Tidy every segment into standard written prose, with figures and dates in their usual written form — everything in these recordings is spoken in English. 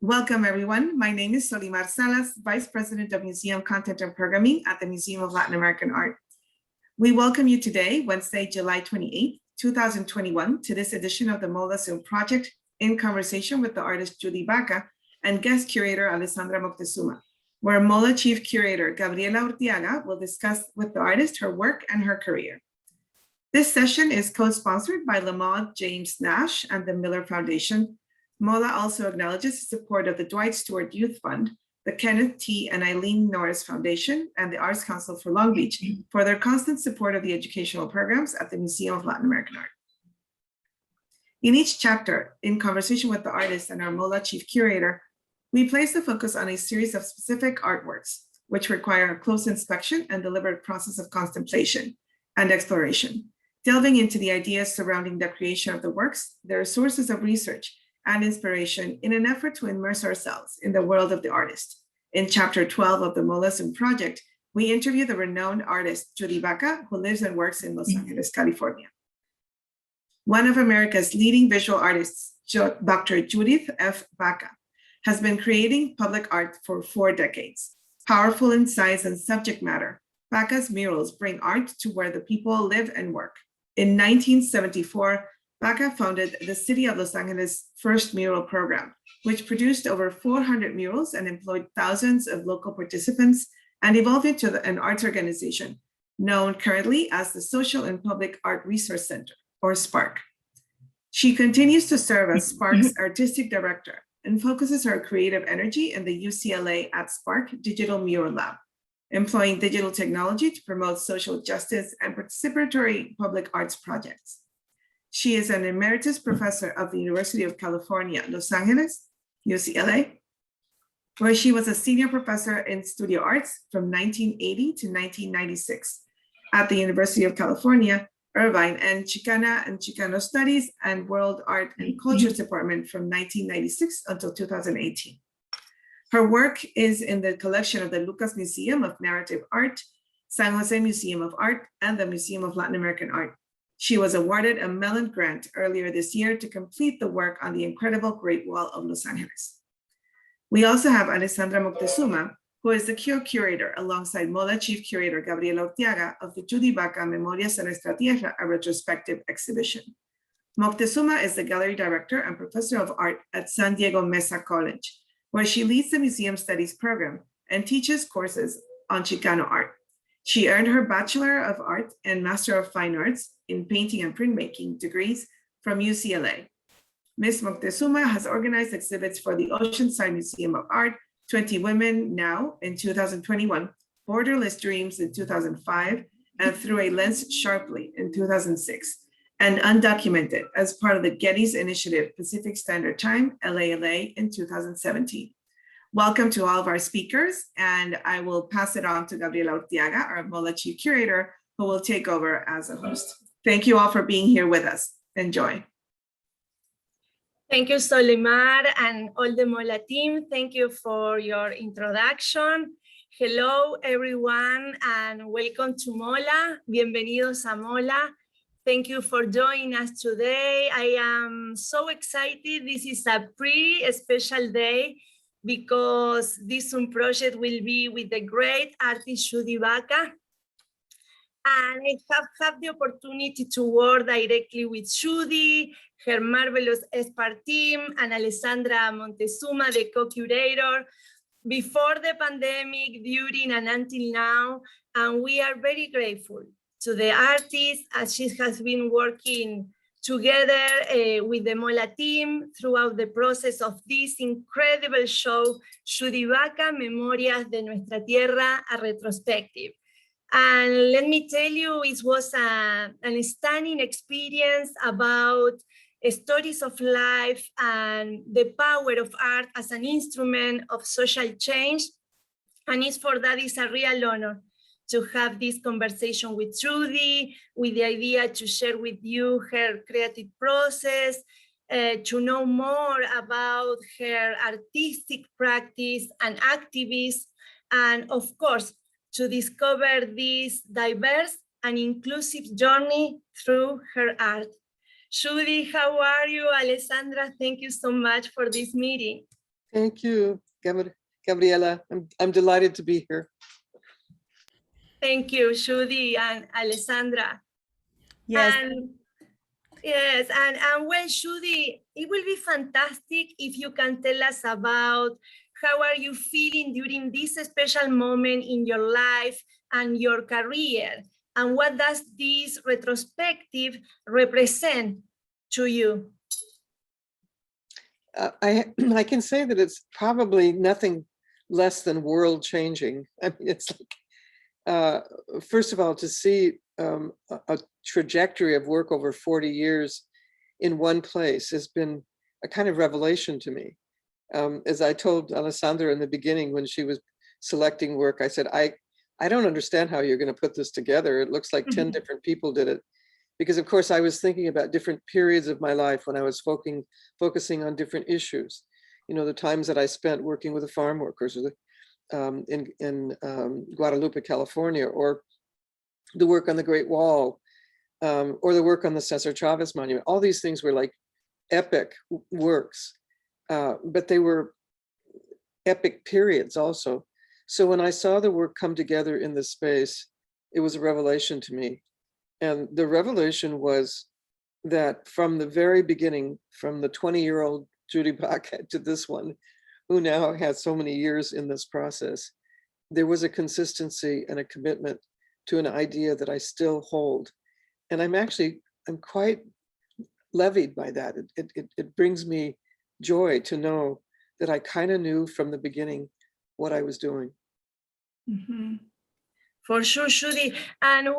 Welcome, everyone. My name is Solimar Salas, Vice President of Museum Content and Programming at the Museum of Latin American Art. We welcome you today, Wednesday, July 28, 2021, to this edition of the MOLAA Zoom Project in conversation with the artist Judy Baca and guest curator Alessandra Moctezuma, where MOLAA Chief Curator Gabriela Urtiaga will discuss with the artist her work and her career. This session is co-sponsored by Lamont James Nash and the Miller Foundation. MOLAA also acknowledges the support of the Dwight Stewart Youth Fund, the Kenneth T. and Eileen Norris Foundation, and the Arts Council for Long Beach for their constant support of the educational programs at the Museum of Latin American Art. In each chapter, in conversation with the artist and our MOLAA Chief Curator, we place the focus on a series of specific artworks, which require a close inspection and deliberate process of contemplation and exploration, delving into the ideas surrounding the creation of the works, their sources of research, and inspiration in an effort to immerse ourselves in the world of the artist. In chapter 12 of the MOLAA Zoom Project, we interview the renowned artist Judy Baca, who lives and works in Los Angeles, California. One of America's leading visual artists, Dr. Judith F. Baca, has been creating public art for 4 decades. Powerful in size and subject matter, Baca's murals bring art to where the people live and work. In 1974, Baca founded the City of Los Angeles' first mural program, which produced over 400 murals and employed thousands of local participants and evolved into an arts organization known currently as the Social and Public Art Resource Center, or SPARC. She continues to serve as SPARC's artistic director and focuses her creative energy in the UCLA at SPARC Digital Mural Lab, employing digital technology to promote social justice and participatory public arts projects. She is an emeritus professor of the University of California, Los Angeles, UCLA, where she was a senior professor in studio arts from 1980 to 1996 at the University of California, Irvine, and Chicana and Chicano Studies and World Art and Cultures Department from 1996 until 2018. Her work is in the collection of the Lucas Museum of Narrative Art, San Jose Museum of Art, and the Museum of Latin American Art. She was awarded a Mellon Grant earlier this year to complete the work on the incredible Great Wall of Los Angeles. We also have Alessandra Moctezuma, who is the curator alongside MOLAA Chief Curator Gabriela Urtiaga of the Judy Baca Memorias en Nuestra Tierra, a retrospective exhibition. Moctezuma is the gallery director and professor of art at San Diego Mesa College, where she leads the Museum Studies program and teaches courses on Chicano art. She earned her Bachelor of Art and Master of Fine Arts in Painting and Printmaking degrees from UCLA. Ms. Moctezuma has organized exhibits for the Oceanside Museum of Art, 20 Women Now in 2021, Borderless Dreams in 2005, and Through a Lens Sharply in 2006, and Undocumented as part of the Getty's Initiative Pacific Standard Time, LALA, in 2017. Welcome to all of our speakers, and I will pass it on to Gabriela Urtiaga, our MOLAA Chief Curator, who will take over as a host. Thank you all for being here with us. Enjoy. Thank you, Solimar, and all the MOLAA team. Thank you for your introduction. Hello, everyone, and welcome to MOLAA. Bienvenidos a MOLAA. Thank you for joining us today. I am so excited. This is a pretty special day because this Zoom project will be with the great artist Judy Baca. And I have had the opportunity to work directly with Judy, her marvelous SPARC team, and Alessandra Moctezuma, the co-curator, before the pandemic, during, and until now. And we are very grateful to the artist as she has been working together with the MOLAA team throughout the process of this incredible show, Judy Baca, Memorias de Nuestra Tierra, a retrospective. And let me tell you, it was an stunning experience about stories of life and the power of art as an instrument of social change. And it's for that it's a real honor to have this conversation with Judy, with the idea to share with you her creative process, to know more about her artistic practice and activism, and of course, to discover this diverse and inclusive journey through her art. Judy, how are you? Alessandra, thank you so much for this meeting. Thank you, Gabriela. I'm delighted to be here. Thank you, Judy and Alessandra. Yes. And yes, and well, Judy, it will be fantastic if you can tell us about how are you feeling during this special moment in your life and your career, and what does this retrospective represent to you? I can say that it's probably nothing less than world changing. I mean, it's like, first of all, to see a trajectory of work over 40 years in one place has been a kind of revelation to me. As I told Alessandra in the beginning when she was selecting work, I said, I don't understand how you're going to put this together. It looks like 10 different people did it. Because of course I was thinking about different periods of my life when I was focusing on different issues. You know, the times that I spent working with the farm workers or in Guadalupe, California, or the work on the Great Wall, or the work on the Cesar Chavez Monument. All these things were like epic works, but they were epic periods also. So when I saw the work come together in this space, it was a revelation to me. And the revelation was that from the very beginning, from the 20-year-old Judy Baca to this one, who now has so many years in this process, there was a consistency and a commitment to an idea that I still hold. And I'm quite levied by that. It brings me joy to know that I kind of knew from the beginning what I was doing. Mm-hmm. For sure, Judy. And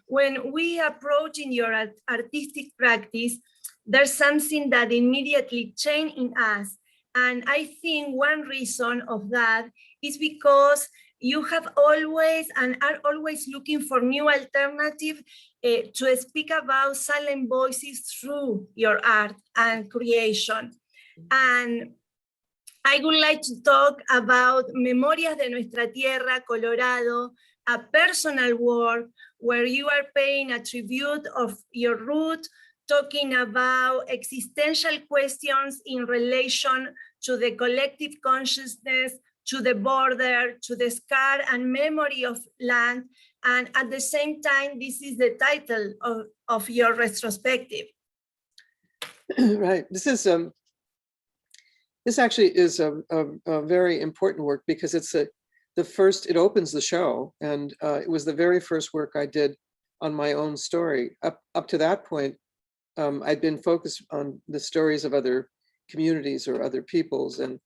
when we approach in your artistic practice, there's something that immediately changed in us. And I think one reason of that is because you have always and are always looking for new alternatives to speak about silent voices through your art and creation. And I would like to talk about Memorias de Nuestra Tierra, Colorado, a personal work where you are paying a tribute of your root, talking about existential questions in relation to the collective consciousness, to the border, to the scar and memory of land. And at the same time, this is the title of your retrospective. Right. This actually is a very important work because it's it opens the show, and it was the very first work I did on my own story. Up to that point, I'd been focused on the stories of other communities or other peoples, and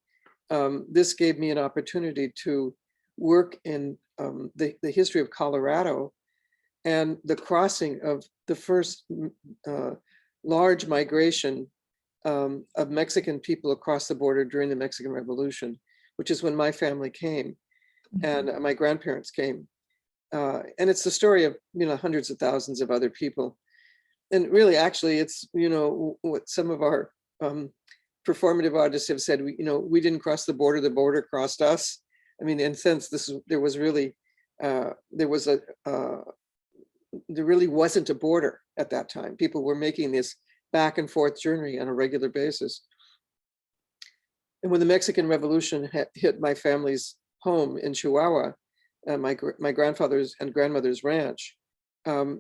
this gave me an opportunity to work in the history of Colorado and the crossing of the first large migration of Mexican people across the border during the Mexican Revolution, which is when my family came and my grandparents came. And it's the story of, hundreds of thousands of other people. And really, actually, it's, what some of our performative artists have said, we didn't cross the border crossed us. I mean, in a sense, there really wasn't a border at that time. People were making this back and forth journey on a regular basis. And when the Mexican Revolution hit my family's home in Chihuahua, my grandfather's and grandmother's ranch,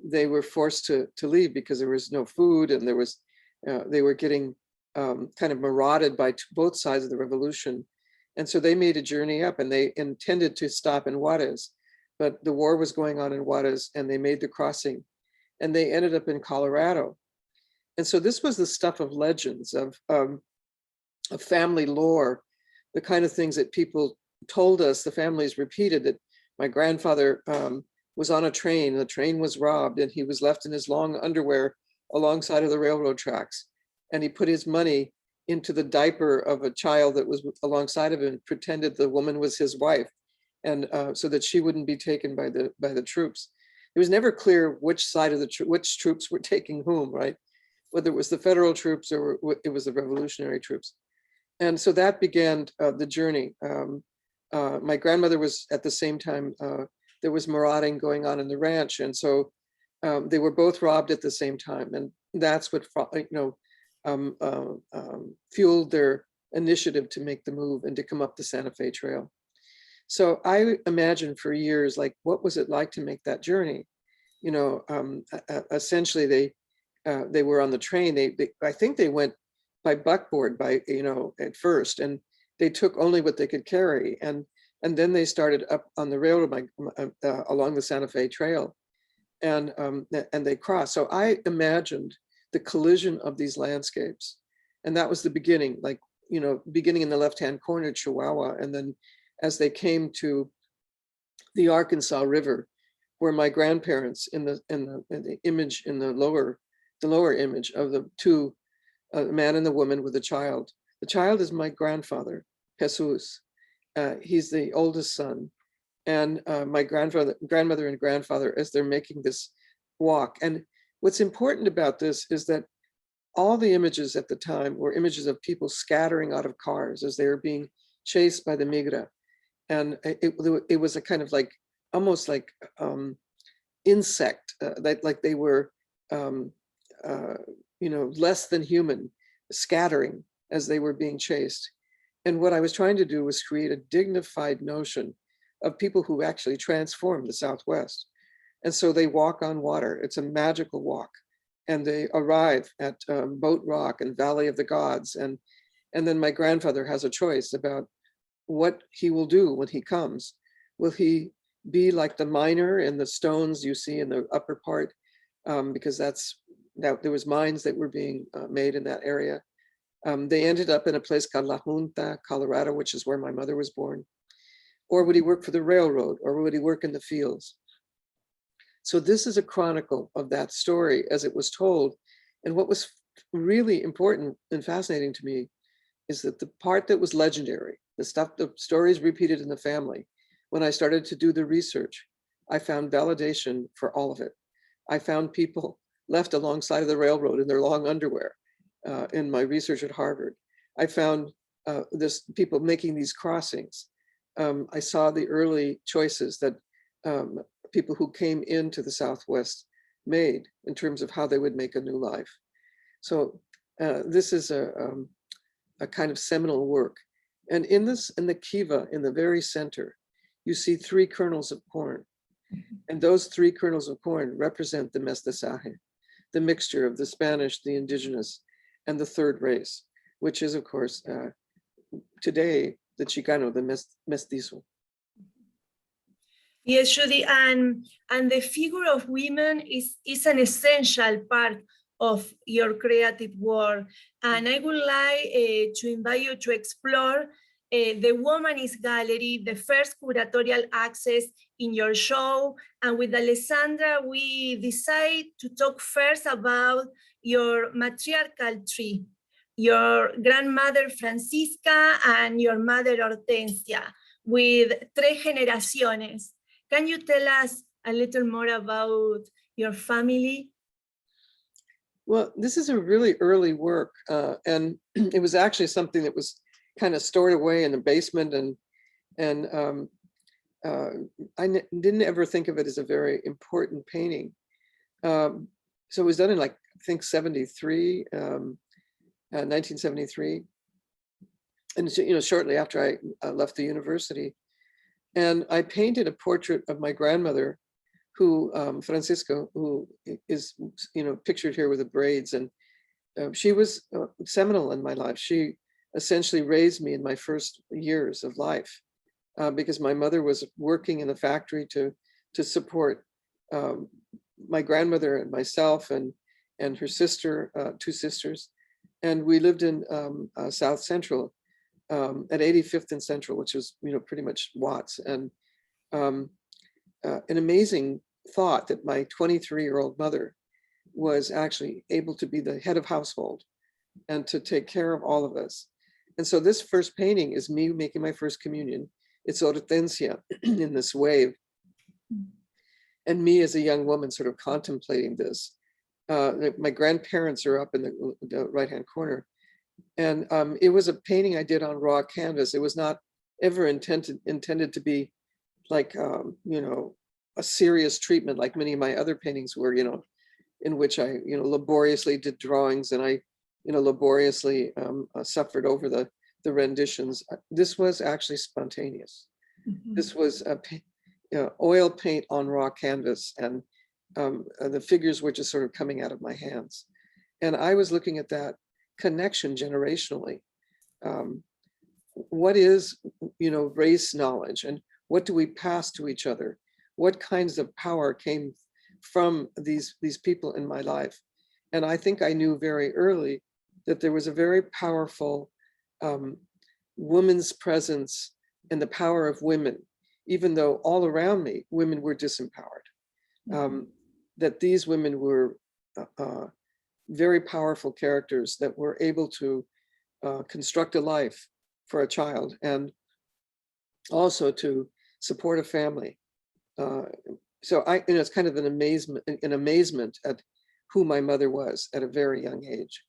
they were forced to leave because there was no food, and they were getting kind of marauded by both sides of the revolution. And so they made a journey up, and they intended to stop in Juarez, but the war was going on in Juarez, and they made the crossing, and they ended up in Colorado. And so this was the stuff of legends, of family lore, the kind of things that people told us, the families repeated, that my grandfather was on a train, the train was robbed, and he was left in his long underwear alongside of the railroad tracks. And he put his money into the diaper of a child that was alongside of him, pretended the woman was his wife, and so that she wouldn't be taken by the troops. It was never clear which side of which troops were taking whom, right? Whether it was the federal troops or it was the revolutionary troops. And so that began the journey. My grandmother was, at the same time, there was marauding going on in the ranch. And so they were both robbed at the same time. And that's what, fueled their initiative to make the move and to come up the Santa Fe Trail. So I imagined for years, like, what was it like to make that journey? You know, essentially they were on the train. I think they went by buckboard at first, and they took only what they could carry. And then they started up on the railroad along the Santa Fe Trail, and they crossed. So I imagined the collision of these landscapes. And that was the beginning, beginning in the left-hand corner, Chihuahua. And then as they came to the Arkansas River, where my grandparents in the image in the lower image of the two, a man and the woman with a child. The child is my grandfather, Jesus. He's the oldest son. And my grandmother and grandfather, as they're making this walk. And what's important about this is that all the images at the time were images of people scattering out of cars as they were being chased by the migra. And it was a kind of like, almost like insect, like they were, less than human, scattering as they were being chased. And what I was trying to do was create a dignified notion of people who actually transformed the Southwest. And so they walk on water. It's a magical walk. And they arrive at Boat Rock and Valley of the Gods. And then my grandfather has a choice about what he will do when he comes. Will he be like the miner in the stones you see in the upper part? Because there was mines that were being made in that area. They ended up in a place called La Junta, Colorado, which is where my mother was born. Or would he work for the railroad, or would he work in the fields? So this is a chronicle of that story as it was told. And what was really important and fascinating to me is that the part that was legendary, the stories repeated in the family, when I started to do the research, I found validation for all of it. I found people left alongside of the railroad in their long underwear in my research at Harvard. I found people making these crossings. I saw the early choices that people who came into the Southwest made in terms of how they would make a new life. So this is a kind of seminal work. And in the kiva, in the very center, you see 3 kernels of corn. And those 3 kernels of corn represent the mestizaje, the mixture of the Spanish, the indigenous, and the third race, which is, of course, today, the Chicano, the mestizo. Yes, Judy, and the figure of women is an essential part of your creative work. And I would like to invite you to explore the Womanist Gallery, the first curatorial access in your show. And with Alessandra, we decide to talk first about your matriarchal tree, your grandmother Francisca and your mother Hortensia, with 3 generaciones. Can you tell us a little more about your family? Well, this is a really early work, and it was actually something that was kind of stored away in the basement, and I didn't ever think of it as a very important painting. So it was done in, like, I think 1973, and shortly after I left the university. And I painted a portrait of my grandmother, who Francisco, who is pictured here with the braids, and she was seminal in my life. She essentially raised me in my first years of life, because my mother was working in the factory to support my grandmother and myself and her sister, 2 sisters, and we lived in South Central at 85th and Central, which was pretty much Watts. And an amazing thought that my 23-year-old mother was actually able to be the head of household and to take care of all of us. And so this first painting is me making my first communion. It's Hortensia in this wave, and me as a young woman sort of contemplating this. My grandparents are up in the right-hand corner. And it was a painting I did on raw canvas. It was not ever intended to be like, a serious treatment like many of my other paintings were, in which I, laboriously did drawings, and I, laboriously suffered over the the renditions. This was actually spontaneous. This was oil paint on raw canvas, and the figures were just sort of coming out of my hands. And I was looking at that connection generationally. What is, race knowledge, and what do we pass to each other? What kinds of power came from these people in my life? And I think I knew very early that there was a very powerful woman's presence and the power of women, even though all around me, women were disempowered. That these women were very powerful characters that were able to construct a life for a child and also to support a family. So it's kind of an amazement at who my mother was at a very young age.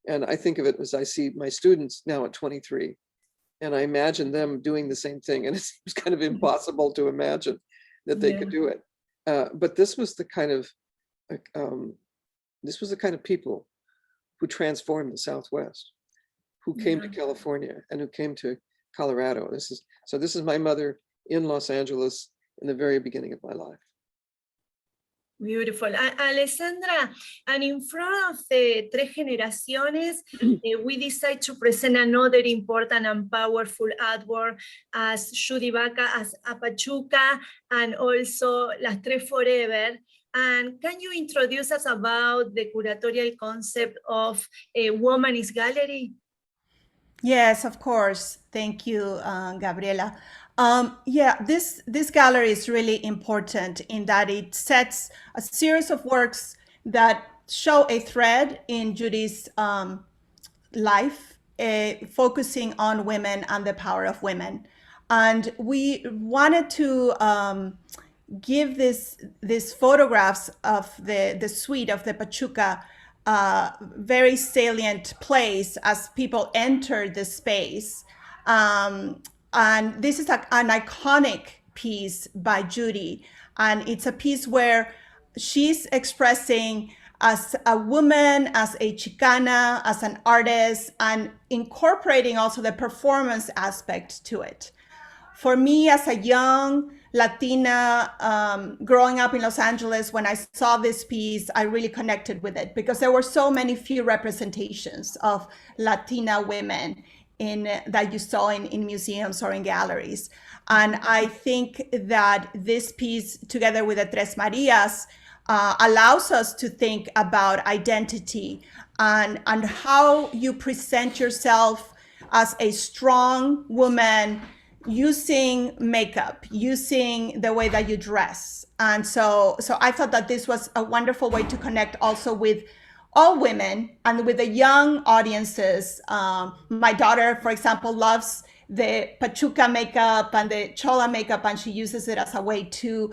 And I think of it as I see my students now at 23, and I imagine them doing the same thing. And it seems kind of impossible to imagine that they could do it. But this was the kind of people who transformed the Southwest, who came to California and who came to Colorado. This is my mother in Los Angeles in the very beginning of my life. Beautiful. Alessandra, and in front of the three generaciones, we decide to present another important and powerful artwork as Judy Baca, as a Pachuca, and also Las Tres Forever. And can you introduce us about the curatorial concept of a womanist gallery? Yes, of course. Thank you, Gabriela. This gallery is really important in that it sets a series of works that show a thread in Judy's life, focusing on women and the power of women. And we wanted to give these photographs of the suite of the Pachuca very salient place as people enter the space. And this is an iconic piece by Judy. And it's a piece where she's expressing as a woman, as a Chicana, as an artist, and incorporating also the performance aspect to it. For me, as a young Latina growing up in Los Angeles, when I saw this piece, I really connected with it because there were so few representations of Latina women that you saw in museums or in galleries. And I think that this piece, together with the Tres Marias, allows us to think about identity and how you present yourself as a strong woman, using makeup, using the way that you dress. And so I thought that this was a wonderful way to connect also with all women and with the young audiences. My daughter, for example, loves the Pachuca makeup and the Chola makeup, and she uses it as a way to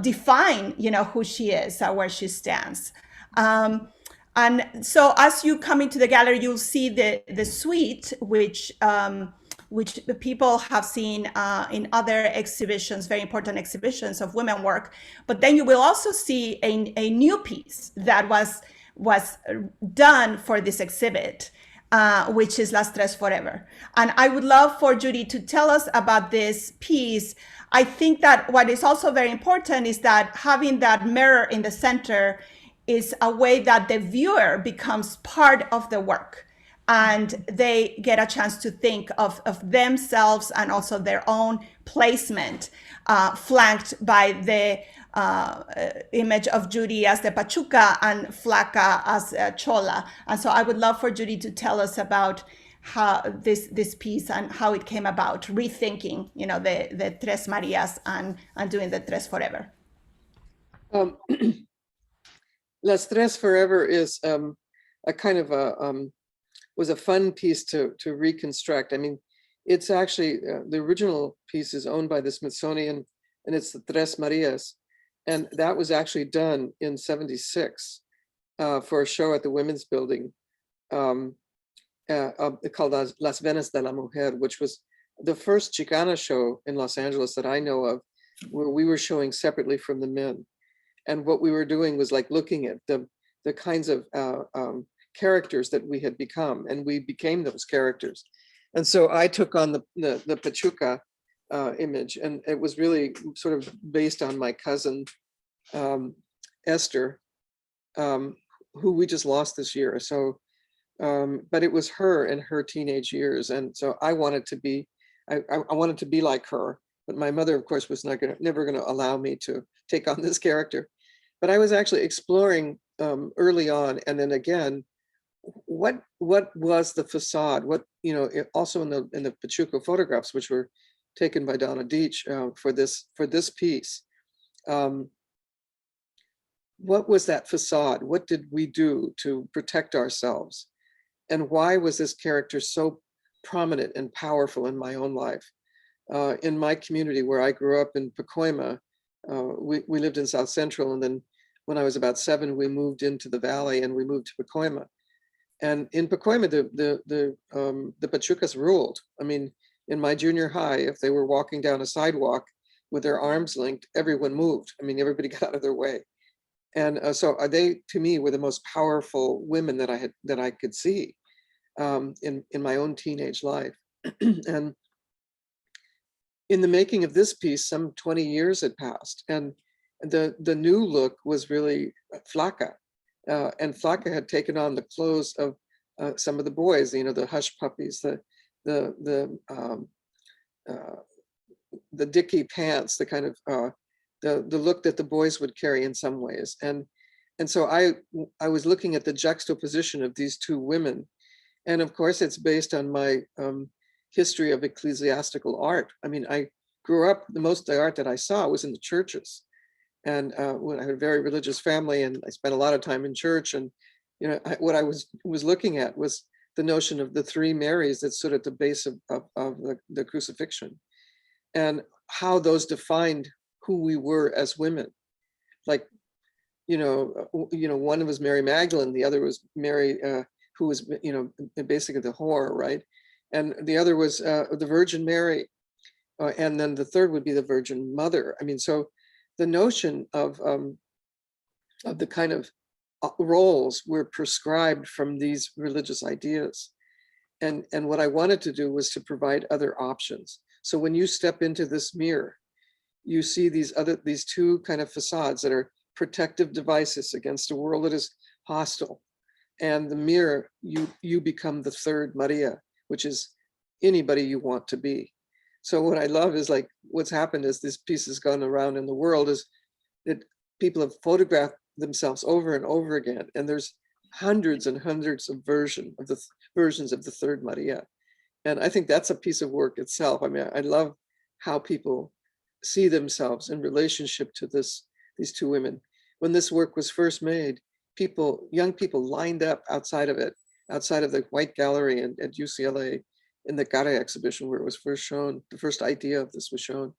define, who she is or where she stands. And so as you come into the gallery, you'll see the suite, which people have seen in other exhibitions, very important exhibitions of women work. But then you will also see a new piece that was done for this exhibit, which is Las Tres Forever. And I would love for Judy to tell us about this piece. I think that what is also very important is that having that mirror in the center is a way that the viewer becomes part of the work, and they get a chance to think of themselves and also their own placement, flanked by the image of Judy as the Pachuca and Flaca as Chola. And so I would love for Judy to tell us about how this piece and how it came about, rethinking, the Tres Marias and doing the Tres Forever. Las Tres Forever is a kind of was a fun piece to reconstruct. I mean, it's actually, the original piece is owned by the Smithsonian, and it's the Tres Marias. And that was actually done in '76 for a show at the Women's Building called Las Venas de la Mujer, which was the first Chicana show in Los Angeles that I know of, where we were showing separately from the men. And what we were doing was like looking at the kinds of characters that we had become, and we became those characters. And so I took on the Pachuca image, and it was really sort of based on my cousin, Esther, who we just lost this year. So, but it was her in her teenage years. And so I wanted to be, I wanted to be like her, but my mother, of course, was never going to allow me to take on this character. But I was actually exploring early on, and then again, what was the facade? What, you know, also in the Pachuca photographs, which were taken by Donna Deitch for this piece. What was that facade? What did we do to protect ourselves? And why was this character so prominent and powerful in my own life? In my community where I grew up in Pacoima, we lived in South Central, and then when I was about 7, we moved into the valley and we moved to Pacoima. And in Pacoima, the Pachucas ruled. I mean, in my junior high, if they were walking down a sidewalk with their arms linked, everyone moved. I mean, everybody got out of their way. And so they, to me, were the most powerful women that I could see in my own teenage life. And in the making of this piece, some 20 years had passed, and the new look was really Flaca. And Flaca had taken on the clothes of some of the boys, you know, the hush puppies, the dicky pants, the kind of the look that the boys would carry in some ways. And so I was looking at the juxtaposition of these two women. And of course, it's based on my history of ecclesiastical art. I mean, I grew up, most of the art that I saw was in the churches. And when I had a very religious family, and I spent a lot of time in church, and you know, what I was looking at was the notion of the three Marys that stood at the base of the crucifixion, and how those defined who we were as women. Like, you know, one was Mary Magdalene, the other was Mary, who was, you know, basically the whore, right? And the other was the Virgin Mary, and then the third would be the Virgin Mother. I mean, so the notion of the kind of roles were prescribed from these religious ideas. And what I wanted to do was to provide other options. So when you step into this mirror, you see these two kind of facades that are protective devices against a world that is hostile. And the mirror, you become the third Maria, which is anybody you want to be. So what I love is, like, what's happened is this piece has gone around in the world is that people have photographed themselves over and over again. And there's hundreds and hundreds of versions of the third Maria. And I think that's a piece of work itself. I mean, I love how people see themselves in relationship to these two women. When this work was first made, young people lined up outside of the White Gallery at UCLA in the Cara exhibition where it was first shown. The first idea of this was shown.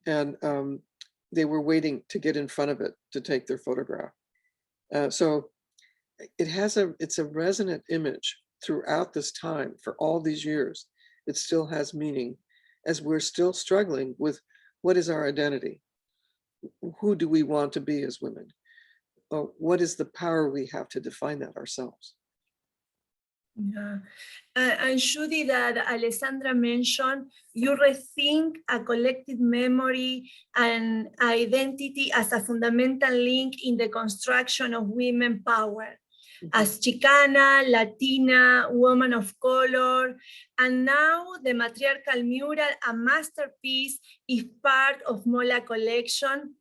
And they were waiting to get in front of it to take their photograph. So it's a resonant image throughout this time. For all these years, it still has meaning, as we're still struggling with what is our identity? Who do we want to be as women? What is the power we have to define that ourselves? Yeah. And Judy, that Alessandra mentioned, you rethink a collective memory and identity as a fundamental link in the construction of women power. As Chicana, Latina, woman of color, and now the matriarchal mural, a masterpiece, is part of MOLAA collection.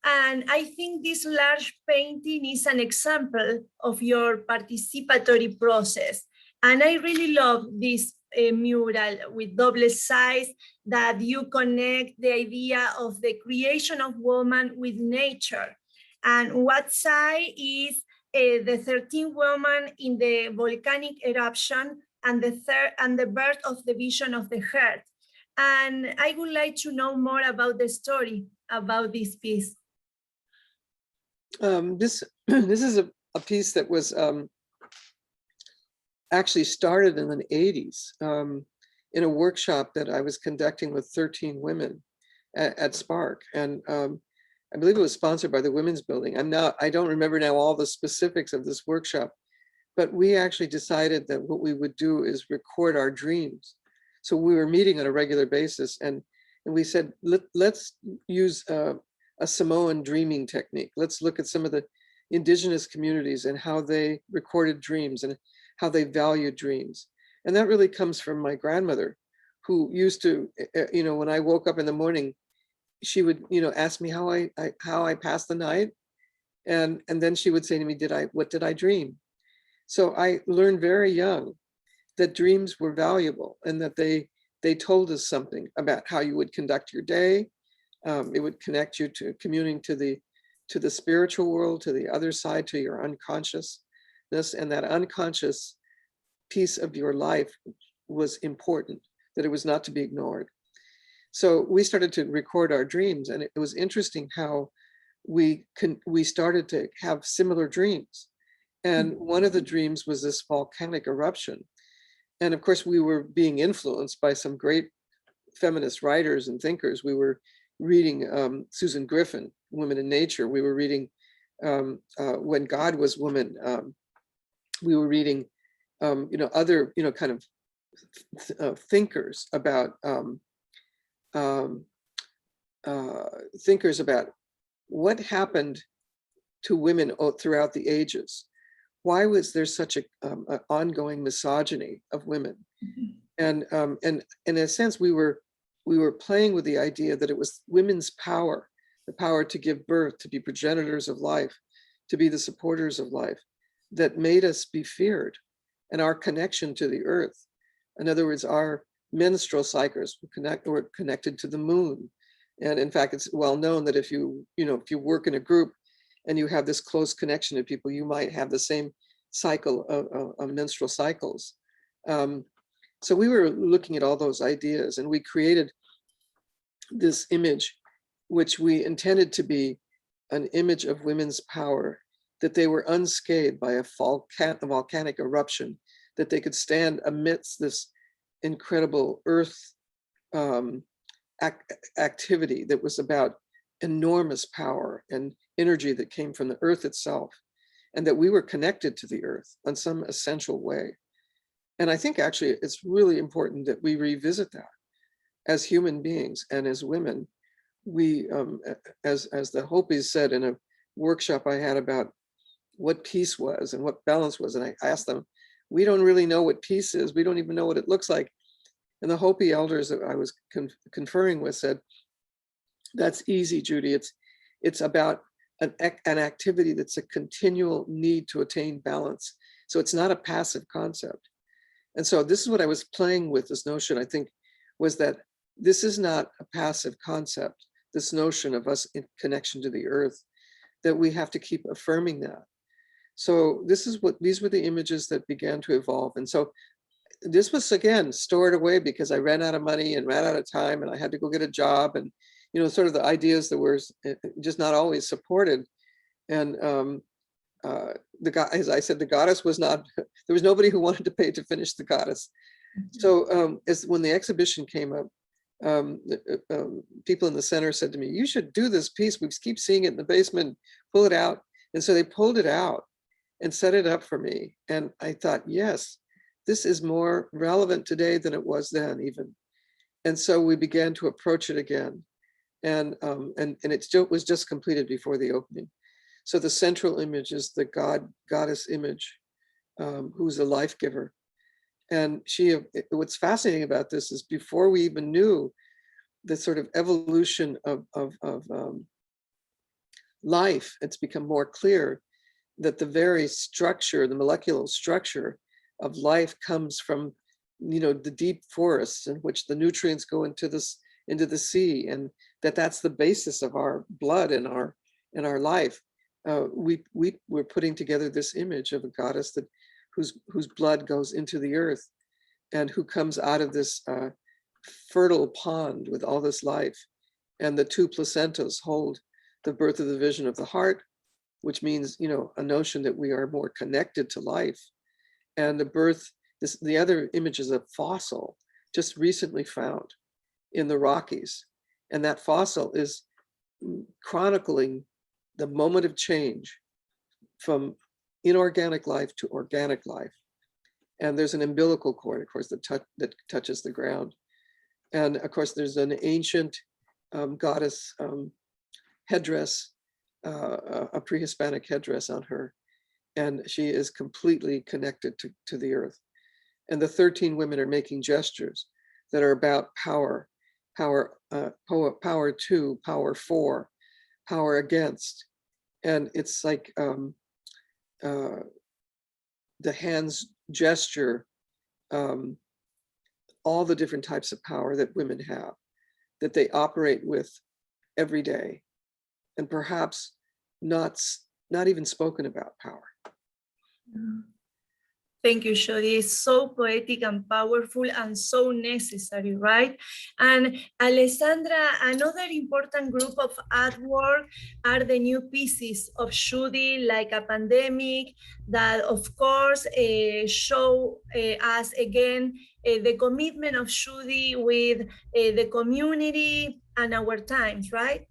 And I think this large painting is an example of your participatory process. And I really love this mural with double size, that you connect the idea of the creation of woman with nature. And what side is the 13th woman in the volcanic eruption, and the birth of the vision of the heart. And I would like to know more about the story about this piece. This is a piece that was actually started in the 80s in a workshop that I was conducting with 13 women at Spark. And I believe it was sponsored by the Women's Building. I don't remember now all the specifics of this workshop, but we actually decided that what we would do is record our dreams. So we were meeting on a regular basis, and we said, let's use a Samoan dreaming technique. Let's look at some of the indigenous communities and how they recorded dreams and how they valued dreams. And that really comes from my grandmother, who used to, when I woke up in the morning, she would, ask me how I passed the night. And then she would say to me, what did I dream? So I learned very young that dreams were valuable and that they told us something about how you would conduct your day. It would connect you to communing to the spiritual world, to the other side, to your unconsciousness, and that unconscious piece of your life was important, that it was not to be ignored. So we started to record our dreams, and it was interesting how we started to have similar dreams. And one of the dreams was this volcanic eruption. And of course, we were being influenced by some great feminist writers and thinkers. We were reading Susan Griffin, Women in Nature. We were reading When God Was Woman. We were reading, other, kind of thinkers about what happened to women throughout the ages. Why was there such an ongoing misogyny of women? And in a sense, we were playing with the idea that it was women's power, the power to give birth, to be progenitors of life, to be the supporters of life, that made us be feared, and our connection to the earth. In other words, our menstrual cycles were connected to the moon. And in fact, it's well known that if you work in a group and you have this close connection to people, you might have the same cycle of menstrual cycles. So we were looking at all those ideas, and we created this image, which we intended to be an image of women's power, that they were unscathed by a volcanic eruption, that they could stand amidst this incredible earth activity that was about enormous power and energy that came from the earth itself, and that we were connected to the earth in some essential way. And I think actually it's really important that we revisit that as human beings and as women. We, as the Hopis said in a workshop I had about what peace was and what balance was, and I asked them, we don't really know what peace is. We don't even know what it looks like. And the Hopi elders that I was conferring with said, that's easy, Judy. It's about an activity that's a continual need to attain balance. So it's not a passive concept. And so this is what I was playing with, this notion, I think, was that this is not a passive concept, this notion of us in connection to the earth, that we have to keep affirming that. So these were the images that began to evolve. And so this was, again, stored away because I ran out of money and ran out of time, and I had to go get a job, and sort of the ideas that were just not always supported. And as I said, the goddess was not, there was nobody who wanted to pay to finish the goddess. So when the exhibition came up, people in the center said to me, you should do this piece. We keep seeing it in the basement, pull it out. And so they pulled it out and set it up for me. And I thought, yes, this is more relevant today than it was then even. And so we began to approach it again. And it still was just completed before the opening. So the central image is the goddess image, who's a life giver. And what's fascinating about this is before we even knew the sort of evolution of life, it's become more clear that the very structure, the molecular structure of life comes from, the deep forests in which the nutrients go into the sea, and that's the basis of our blood and our life. We're putting together this image of a goddess whose blood goes into the earth, and who comes out of this fertile pond with all this life. And the two placentas hold the birth of the vision of the heart, which means, a notion that we are more connected to life. And the other image is a fossil just recently found in the Rockies. And that fossil is chronicling the moment of change from inorganic life to organic life. And there's an umbilical cord, of course, that touches the ground. And of course, there's an ancient goddess headdress, a pre-Hispanic headdress on her. And she is completely connected to the earth. And the 13 women are making gestures that are about power, power to, power for, power against. And it's like the hands gesture all the different types of power that women have, that they operate with every day, and perhaps not even spoken about power. Thank you, Judy. It's so poetic and powerful and so necessary, right? And Alessandra, another important group of artwork are the new pieces of Judy, like a pandemic, that of course show us again the commitment of Judy with the community and our times, right?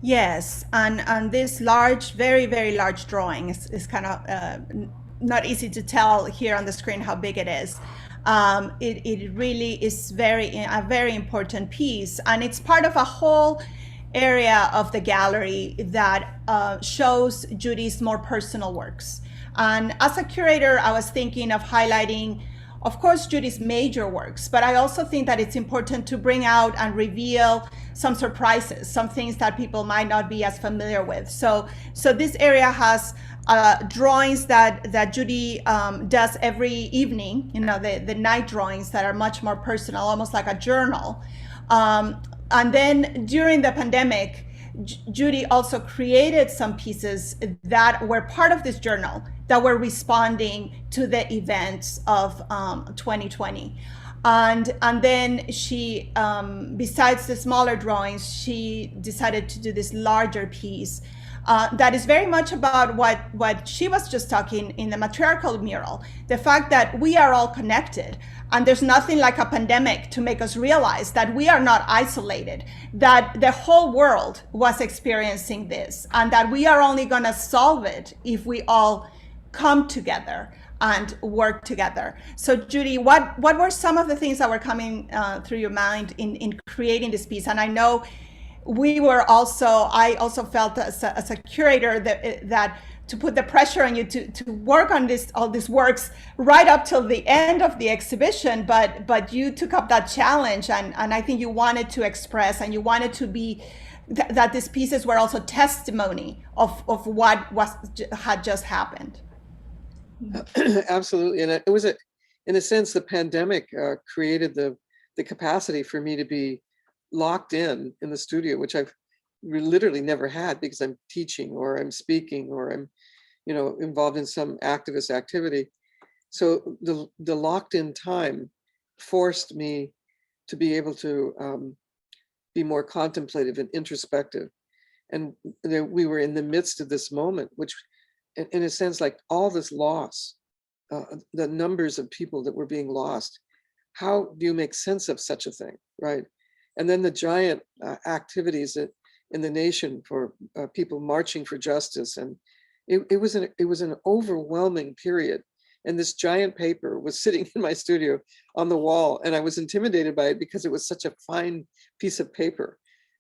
Yes, and this large, very, very large drawing is kind of not easy to tell here on the screen how big it is. It really is a very important piece, and it's part of a whole area of the gallery that shows Judy's more personal works. And as a curator, I was thinking of highlighting, of course, Judy's major works, but I also think that it's important to bring out and reveal some surprises, some things that people might not be as familiar with. So this area has drawings that Judy does every evening, the night drawings that are much more personal, almost like a journal. And then during the pandemic, Judy also created some pieces that were part of this journal that were responding to the events of 2020. And then she, besides the smaller drawings, she decided to do this larger piece that is very much about what she was just talking in the matriarchal mural, the fact that we are all connected. And there's nothing like a pandemic to make us realize that we are not isolated, that the whole world was experiencing this, and that we are only going to solve it if we all come together and work together. So Judy, what were some of the things that were coming through your mind in creating this piece? And I know I also felt as a curator that to put the pressure on you to work on all these works right up till the end of the exhibition, but you took up that challenge, and I think you wanted to express, and you wanted to be that these pieces were also testimony of what had just happened. Absolutely, and it was in a sense, the pandemic created the capacity for me to be locked in the studio, which I've literally never had, because I'm teaching or I'm speaking or I'm involved in some activist activity. So the locked in time forced me to be able to be more contemplative and introspective. And we were in the midst of this moment, which in a sense, like all this loss, the numbers of people that were being lost, how do you make sense of such a thing, right? And then the giant activities in the nation for people marching for justice, and it was an overwhelming period. And this giant paper was sitting in my studio on the wall, and I was intimidated by it because it was such a fine piece of paper.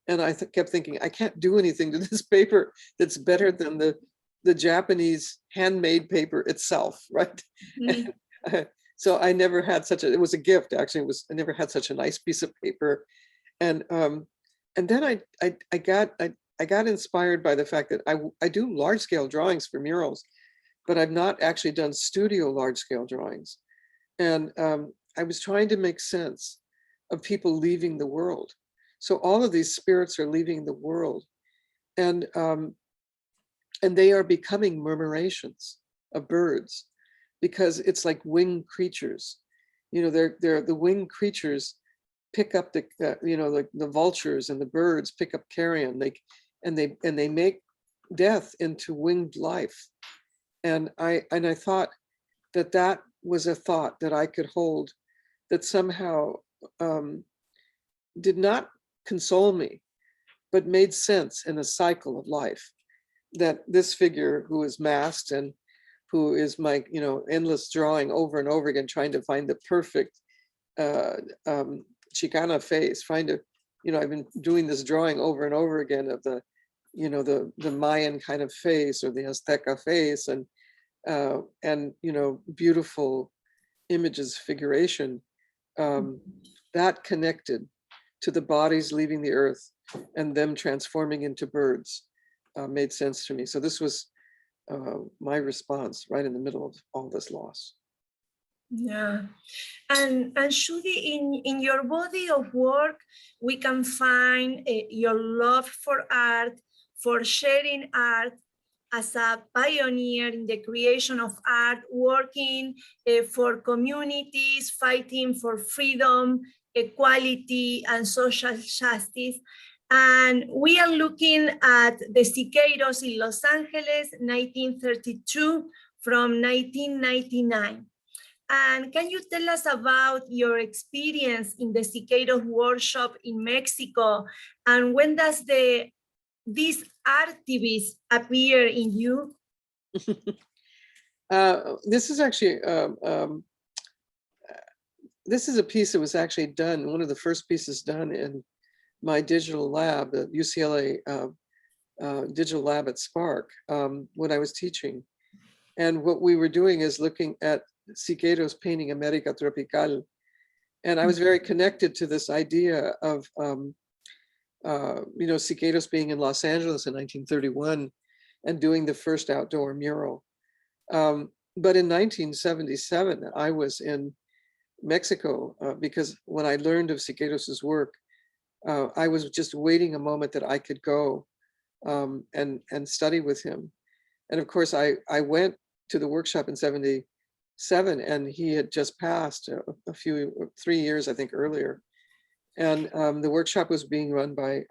And I kept thinking, I can't do anything to this paper that's better than the Japanese handmade paper itself, right? Mm-hmm. So I never had it was a gift, actually. I never had such a nice piece of paper. And then I got inspired by the fact that I do large scale drawings for murals, but I've not actually done studio large scale drawings. And I was trying to make sense of people leaving the world. So all of these spirits are leaving the world, and they are becoming murmurations of birds, because it's like winged creatures. They're the winged creatures pick up the vultures and the birds pick up carrion, and they make death into winged life. And I thought that was a thought that I could hold, that somehow did not console me, but made sense in a cycle of life. that this figure who is masked and who is my, endless drawing over and over again, trying to find the perfect Chicana face, I've been doing this drawing over and over again of the Mayan kind of face or the Azteca face, and beautiful images, figuration, that connected to the bodies leaving the earth and them transforming into birds made sense to me. So this was my response right in the middle of all this loss. Yeah, and Judy, in your body of work, we can find your love for art, for sharing art, as a pioneer in the creation of art, working for communities, fighting for freedom, equality, and social justice. And we are looking at the Siqueiros in Los Angeles, 1932 from 1999. And can you tell us about your experience in the Siqueiros workshop in Mexico? And when does this activist appear in you? This is actually, this is a piece that was actually done, one of the first pieces done in my digital lab, the UCLA digital lab at Spark, when I was teaching. And what we were doing is looking at Siqueiros painting America Tropical. And I was very connected to this idea of, Siqueiros being in Los Angeles in 1931 and doing the first outdoor mural. But in 1977, I was in Mexico because when I learned of Siqueiros's work, I was just waiting a moment that I could go and study with him. And of course, I went to the workshop in 77, and he had just passed 3 years, I think, earlier. And the workshop was being run by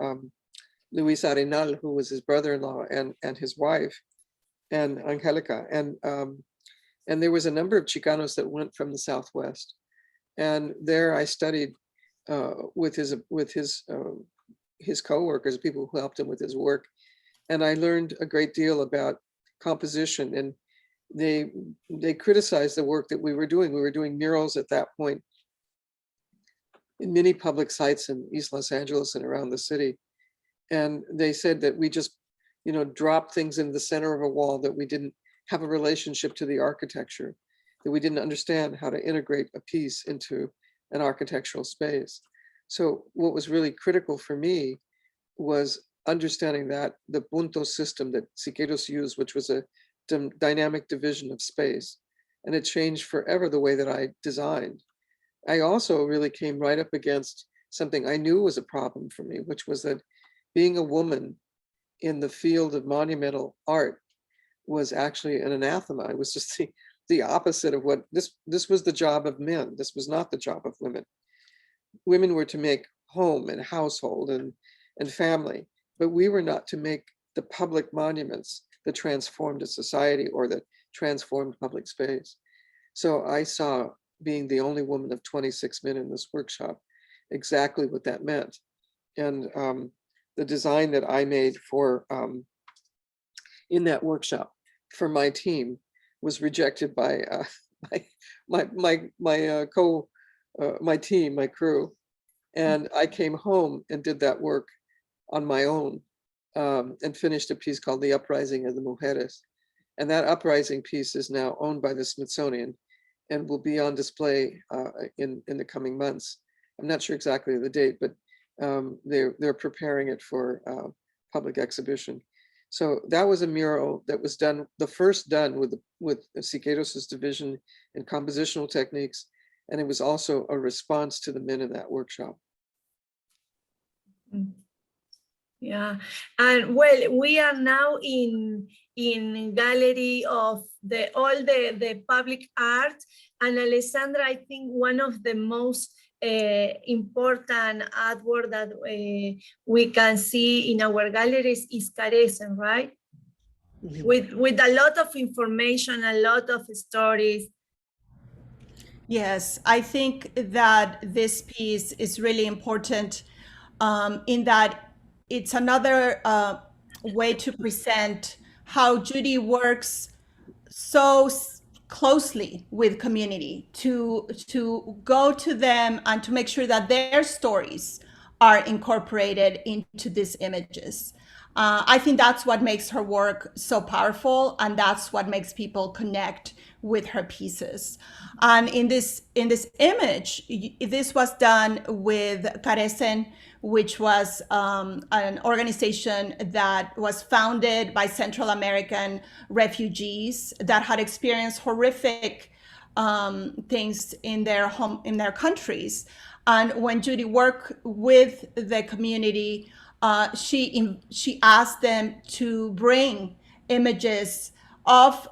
Luis Arenal, who was his brother-in-law, and his wife, and Angelica. And there was a number of Chicanos that went from the Southwest. And there I studied with his co-workers, people who helped him with his work. And I learned a great deal about composition, and they criticized the work that we were doing. We were doing murals at that point in many public sites in East Los Angeles and around the city. And they said that we just, dropped things in the center of a wall, that we didn't have a relationship to the architecture, that we didn't understand how to integrate a piece into an architectural space. So what was really critical for me was understanding that the punto system that Siqueiros used, which was a dynamic division of space, and it changed forever the way that I designed. I also really came right up against something I knew was a problem for me, which was that being a woman in the field of monumental art was actually an anathema. It was just the opposite of what this was the job of men. This was not the job of women. Women were to make home and household and family, but we were not to make the public monuments that transformed a society or that transformed public space. So I saw, being the only woman of 26 men in this workshop, exactly what that meant. And the design that I made for in that workshop for my team was rejected by my team, my crew. And I came home and did that work on my own and finished a piece called The Uprising of the Mujeres. And that Uprising piece is now owned by the Smithsonian and will be on display in the coming months. I'm not sure exactly the date, but they're preparing it for public exhibition. So that was a mural that was done, the first done with Siqueiros's division in compositional techniques, and it was also a response to the men in that workshop. Yeah, and well, we are now in gallery of all the public art, and Alessandra, I think one of the most important artwork that we can see in our galleries is Carecen, right? Mm-hmm. With a lot of information, a lot of stories. Yes, I think that this piece is really important in that it's another way to present how Judy works so closely with community to go to them and to make sure that their stories are incorporated into these images. I think that's what makes her work so powerful, and that's what makes people connect with her pieces. And in this image, this was done with Carecen, which was an organization that was founded by Central American refugees that had experienced horrific things in their countries. And when Judy worked with the community, she asked them to bring images of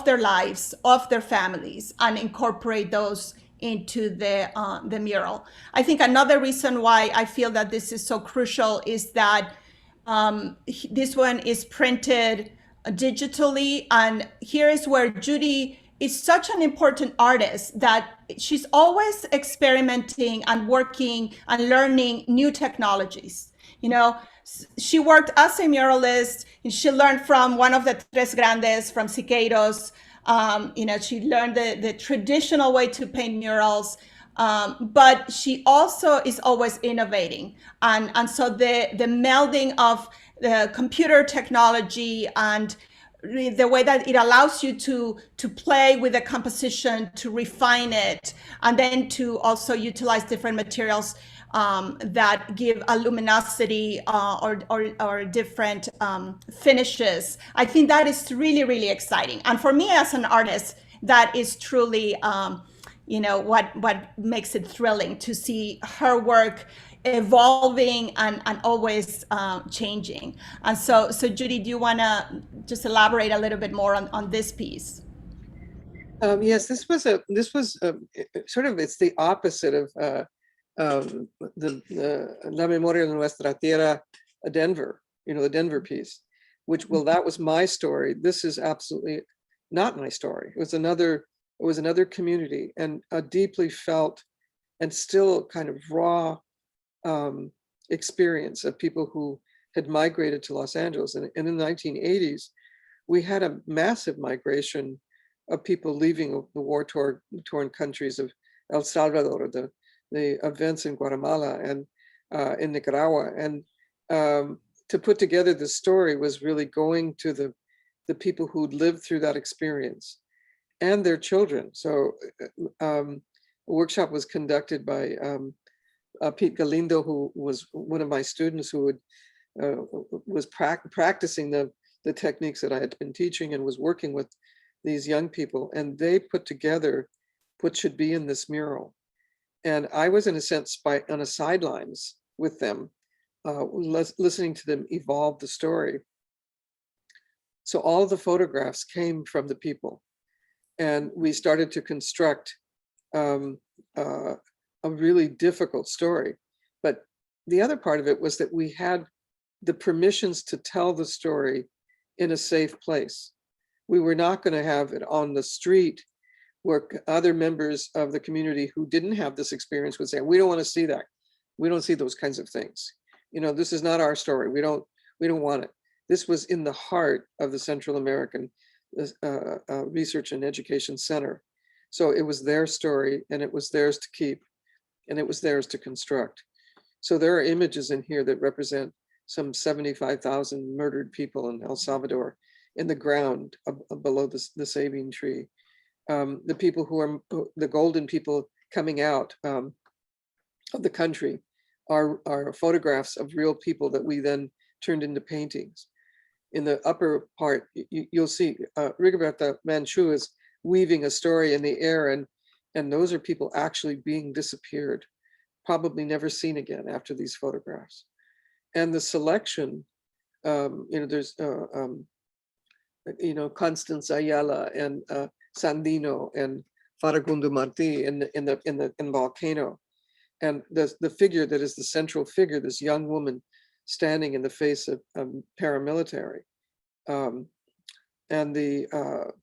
their lives, of their families, and incorporate those into the mural. I think another reason why I feel that this is so crucial is that this one is printed digitally, and here is where Judy is such an important artist that she's always experimenting and working and learning new technologies. She worked as a muralist, and she learned from one of the Tres Grandes, from Siqueiros. She learned the traditional way to paint murals, but she also is always innovating. And so the melding of the computer technology and the way that it allows you to play with the composition, to refine it, and then to also utilize different materials that give a luminosity or different finishes. I think that is really, really exciting. And for me as an artist, that is truly what makes it thrilling to see her work evolving and always changing. And so Judy, do you want to just elaborate a little bit more on this piece? Yes, this was sort of, it's the opposite of the La Memoria de Nuestra Tierra, Denver, the Denver piece, that was my story. This is absolutely not my story. It was another community, and a deeply felt and still kind of raw experience of people who had migrated to Los Angeles. And in the 1980s, we had a massive migration of people leaving the war-torn countries of El Salvador, the events in Guatemala and in Nicaragua. And to put together the story was really going to the people who'd lived through that experience and their children. So a workshop was conducted by Pete Galindo, who was one of my students who was practicing the techniques that I had been teaching, and was working with these young people, and they put together what should be in this mural. And I was, in a sense, on the sidelines with them, listening to them evolve the story. So all of the photographs came from the people, and we started to construct a really difficult story. But the other part of it was that we had the permissions to tell the story in a safe place. We were not going to have it on the street where other members of the community who didn't have this experience would say, we don't want to see that. We don't see those kinds of things. This is not our story. We don't want it. This was in the heart of the Central American Research and Education Center. So it was their story, and it was theirs to keep, and it was theirs to construct. So there are images in here that represent some 75,000 murdered people in El Salvador in the ground below the saving tree. The people who are the golden people coming out of the country are photographs of real people that we then turned into paintings. In the upper part, you'll see Rigoberta Manchu is weaving a story in the air, and those are people actually being disappeared, probably never seen again after these photographs. And the selection, there's Constance Ayala and Sandino and Faragundo Martí in Volcano, and the figure that is the central figure, this young woman standing in the face of paramilitary, and the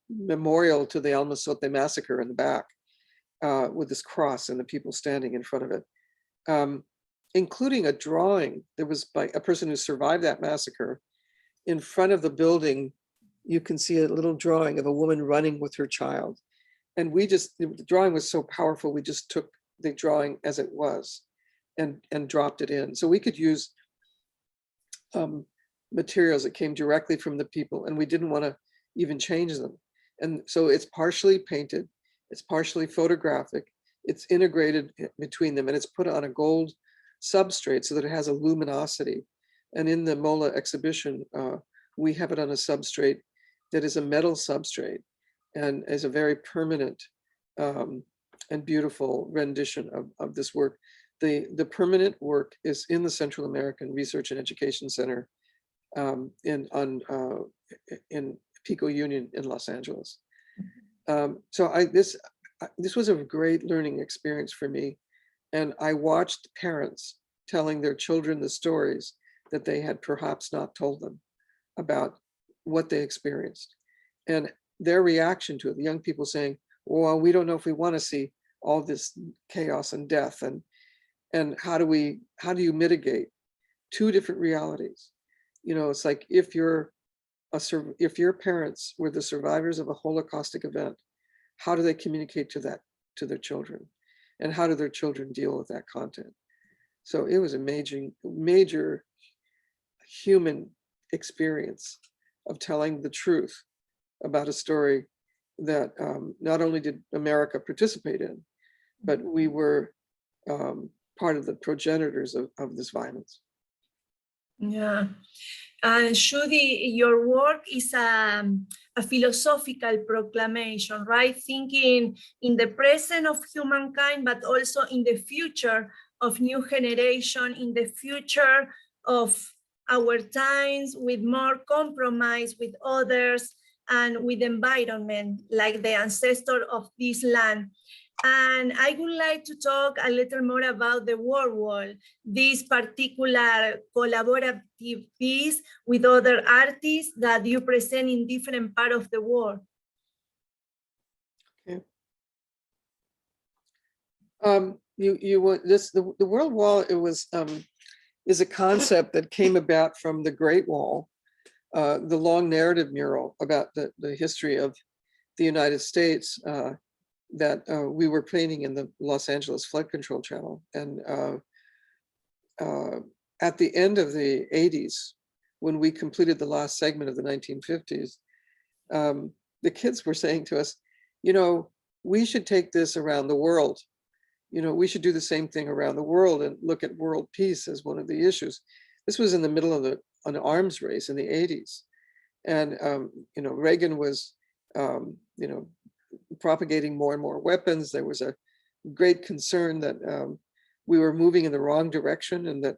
memorial to the Almazote massacre in the back, with this cross and the people standing in front of it, including a drawing that was by a person who survived that massacre, in front of the building, you can see a little drawing of a woman running with her child. And the drawing was so powerful, we just took the drawing as it was and dropped it in. So we could use materials that came directly from the people, and we didn't want to even change them. And so it's partially painted, it's partially photographic, it's integrated between them, and it's put on a gold substrate so that it has a luminosity. And in the MOLAA exhibition, we have it on a substrate that is a metal substrate and is a very permanent and beautiful rendition of this work. The permanent work is in the Central American Research and Education Center in Pico Union in Los Angeles. This was a great learning experience for me. And I watched parents telling their children the stories that they had perhaps not told them about what they experienced. And their reaction to it, the young people saying, well, we don't know if we want to see all this chaos and death. And how do you mitigate two different realities? You know, it's like if your parents were the survivors of a Holocaustic event, how do they communicate to their children? And how do their children deal with that content? So it was a major human experience of telling the truth about a story that not only did America participate in, but we were part of the progenitors of this violence. Yeah. Judy, your work is a philosophical proclamation, right? Thinking in the present of humankind, but also in the future of new generation, in the future of our times, with more compromise with others and with environment, like the ancestor of this land. And I would like to talk a little more about the World Wall, this particular collaborative piece with other artists that you present in different parts of the world. Okay. You want this, the World Wall, it was is a concept that came about from the Great Wall, the long narrative mural about the history of the United States that we were painting in the Los Angeles Flood Control Channel. And at the end of the 80s, when we completed the last segment of the 1950s, the kids were saying to us, you know, we should take this around the world. You know, we should do the same thing around the world and look at world peace as one of the issues. This was in the middle of an arms race in the 80s. And, you know, Reagan was, you know, propagating more and more weapons. There was a great concern that we were moving in the wrong direction and that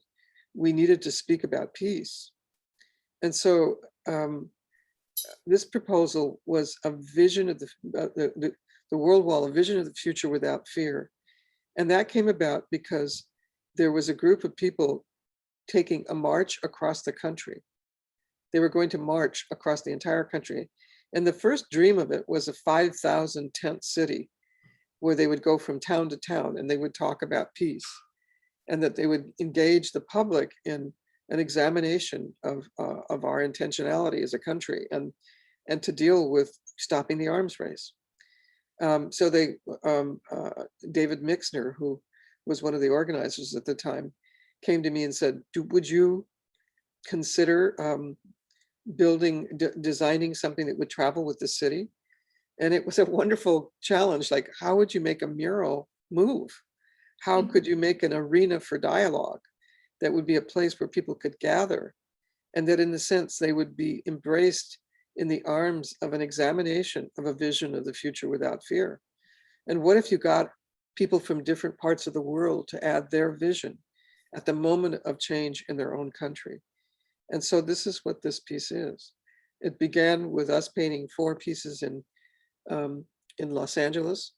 we needed to speak about peace. And so this proposal was a vision of the World Wall, a vision of the future without fear. And that came about because there was a group of people taking a march across the country. They were going to march across the entire country. And the first dream of it was a 5,000 tent city where they would go from town to town and they would talk about peace, and that they would engage the public in an examination of our intentionality as a country and to deal with stopping the arms race. So they, David Mixner, who was one of the organizers at the time, came to me and said, would you consider designing something that would travel with the city? And it was a wonderful challenge. Like, how would you make a mural move? How could you make an arena for dialogue that would be a place where people could gather, and that in a sense they would be embraced in the arms of an examination of a vision of the future without fear? And what if you got people from different parts of the world to add their vision at the moment of change in their own country? And so this is what this piece is. It began with us painting 4 pieces in Los Angeles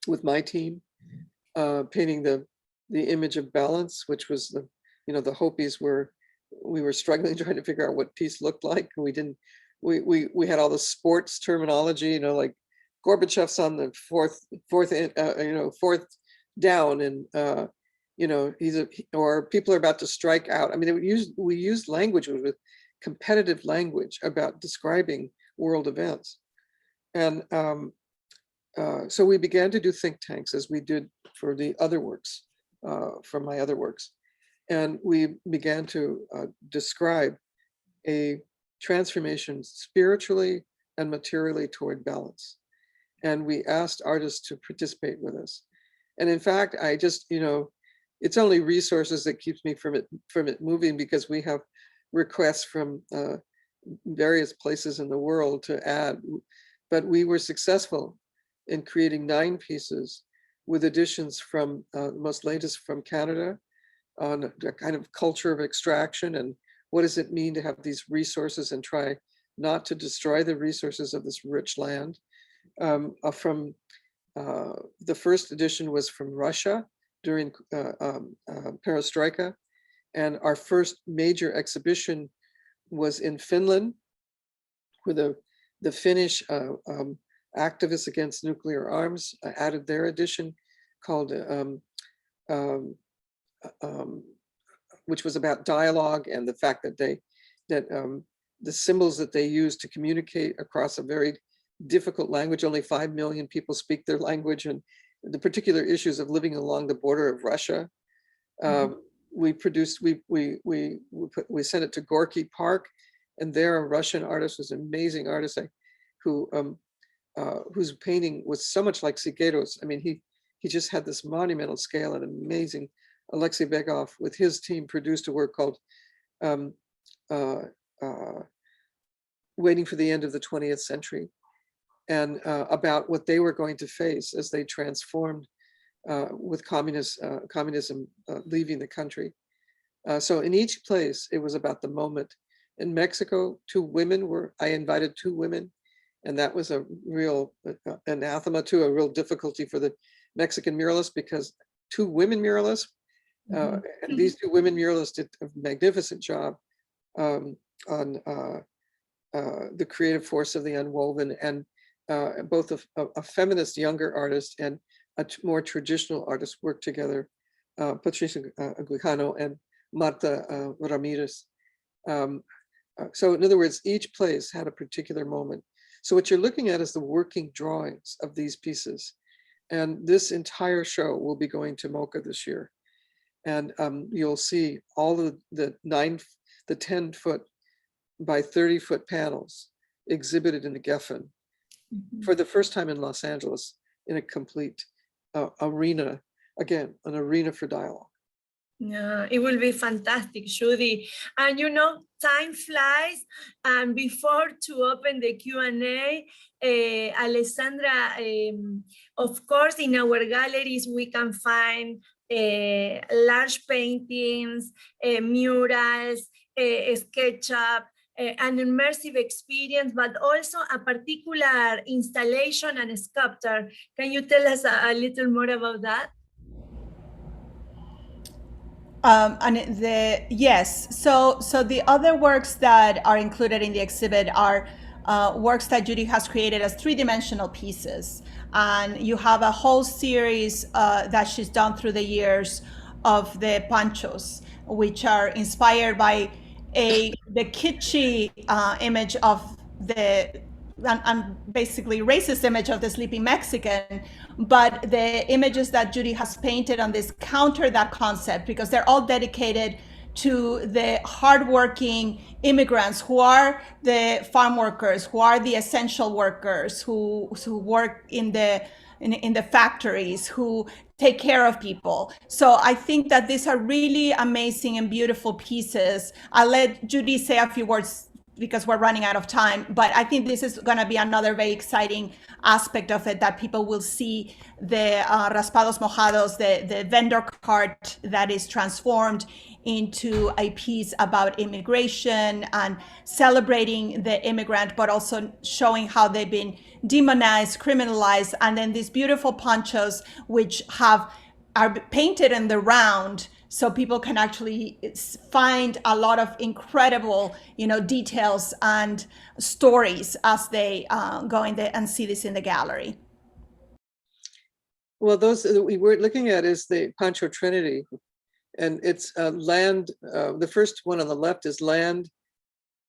with my team, painting the image of balance, which was the Hopis we were struggling trying to figure out what peace looked like. We had all the sports terminology, you know, like Gorbachev's on the fourth down, and you know, or people are about to strike out. I mean, we used language with competitive language about describing world events. And so we began to do think tanks, as we did for the other works, from my other works. And we began to describe a transformation spiritually and materially toward balance. And we asked artists to participate with us. And in fact, I just, it's only resources that keeps me from it moving, because we have requests from various places in the world to add. But we were successful in creating 9 pieces with additions from most latest from Canada on a kind of culture of extraction and what does it mean to have these resources and try not to destroy the resources of this rich land. From the first edition was from Russia during Perestroika, and our first major exhibition was in Finland, where the Finnish activists against nuclear arms added their edition called, which was about dialogue and the fact that the symbols that they use to communicate across a very difficult language, only 5 million people speak their language, and the particular issues of living along the border of Russia. We sent it to Gorky Park, and there a Russian artist was an amazing artist whose painting was so much like Siqueiros. I mean, he just had this monumental scale and amazing. Alexei Begov with his team produced a work called Waiting for the End of the 20th Century, and about what they were going to face as they transformed with communism leaving the country. So in each place, it was about the moment. In Mexico, I invited 2 women, and that was a real anathema to a real difficulty for the Mexican muralists, because 2 women muralists, and these 2 women muralists did a magnificent job on the creative force of the unwoven, and both a feminist younger artist and a more traditional artist worked together, Patricia Guijano and Marta Ramirez. So in other words, each place had a particular moment. So what you're looking at is the working drawings of these pieces. And this entire show will be going to MOCA this year. And you'll see all the 10-foot by 30-foot panels exhibited in the Geffen for the first time in Los Angeles in a complete arena, again, an arena for dialogue. Yeah, it will be fantastic, Judy. And time flies. And before to open the Q&A, Alessandra, of course, in our galleries, we can find large paintings, murals, SketchUp, an immersive experience, but also a particular installation and sculpture. Can you tell us a little more about that? Yes, so the other works that are included in the exhibit are works that Judy has created as 3-dimensional pieces, and you have a whole series that she's done through the years of the panchos, which are inspired by the kitschy image of and basically racist image of the sleeping Mexican, but the images that Judy has painted on this counter that concept, because they're all dedicated to the hardworking immigrants who are the farm workers, who are the essential workers, who work in the factories, who take care of people. So I think that these are really amazing and beautiful pieces. I'll let Judy say a few words because we're running out of time, but I think this is going to be another very exciting aspect of it, that people will see the raspados mojados, the vendor cart that is transformed into a piece about immigration and celebrating the immigrant, but also showing how they've been demonized, criminalized, and then these beautiful ponchos which are painted in the round, so people can actually find a lot of incredible, details and stories as they go in there and see this in the gallery. Well, those that we were looking at is the Pancho Trinity, and it's land. The first one on the left is land,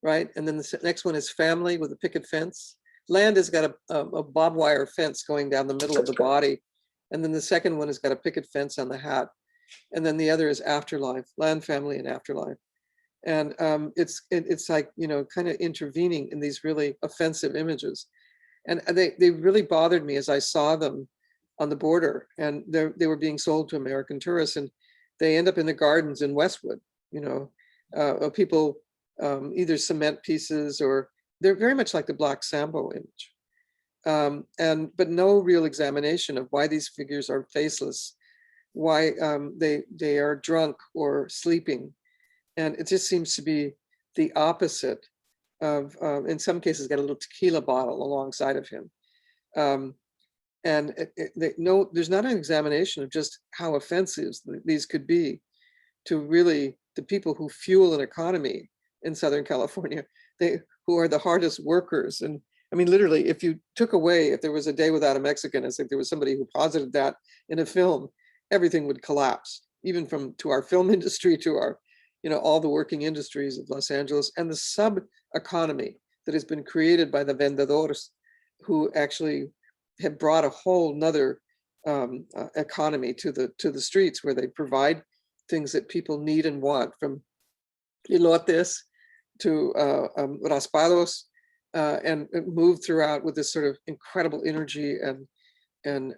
right? And then the next one is family with a picket fence. Land has got a barbed wire fence going down the middle of the body. And then the second one has got a picket fence on the hat. And then the other is afterlife, land, family, and afterlife. And it's like, you know, kind of intervening in these really offensive images. And they really bothered me as I saw them on the border, and they were being sold to American tourists, and they end up in the gardens in Westwood, you know, people, either cement pieces, or they're very much like the Black Sambo image. But no real examination of why these figures are faceless, why they are drunk or sleeping. And it just seems to be the opposite of, in some cases, got a little tequila bottle alongside of him. And there's not an examination of just how offensive these could be to really the people who fuel an economy in Southern California, who are the hardest workers. And I mean, literally, if you took away, if there was a day without a Mexican, as if there was somebody who posited that in a film, everything would collapse, even to our film industry, to our, you know, all the working industries of Los Angeles, and the sub economy that has been created by the vendedores, who actually have brought a whole nother economy to the streets, where they provide things that people need and want, from elotes to raspados, and move throughout with this sort of incredible energy and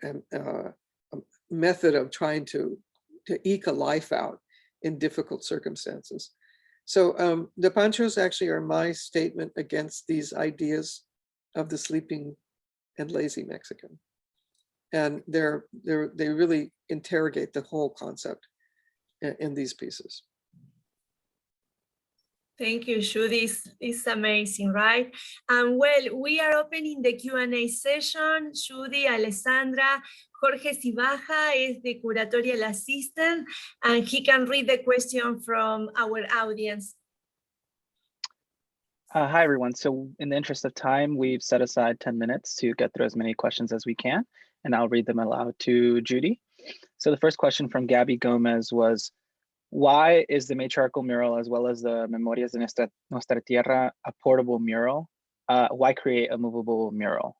method of trying to eke a life out in difficult circumstances. So the Panchos actually are my statement against these ideas of the sleeping and lazy Mexican. And they really interrogate the whole concept in these pieces. Thank you, Judy. It's amazing, right? And well, we are opening the Q&A session. Judy, Alessandra, Jorge Cibaja is the curatorial assistant, and he can read the question from our audience. Hi, everyone. So in the interest of time, we've set aside 10 minutes to get through as many questions as we can, and I'll read them aloud to Judy. So the first question from Gabby Gomez was, why is the matriarchal mural, as well as the Memorias de Nuestra Tierra, a portable mural? Why create a movable mural?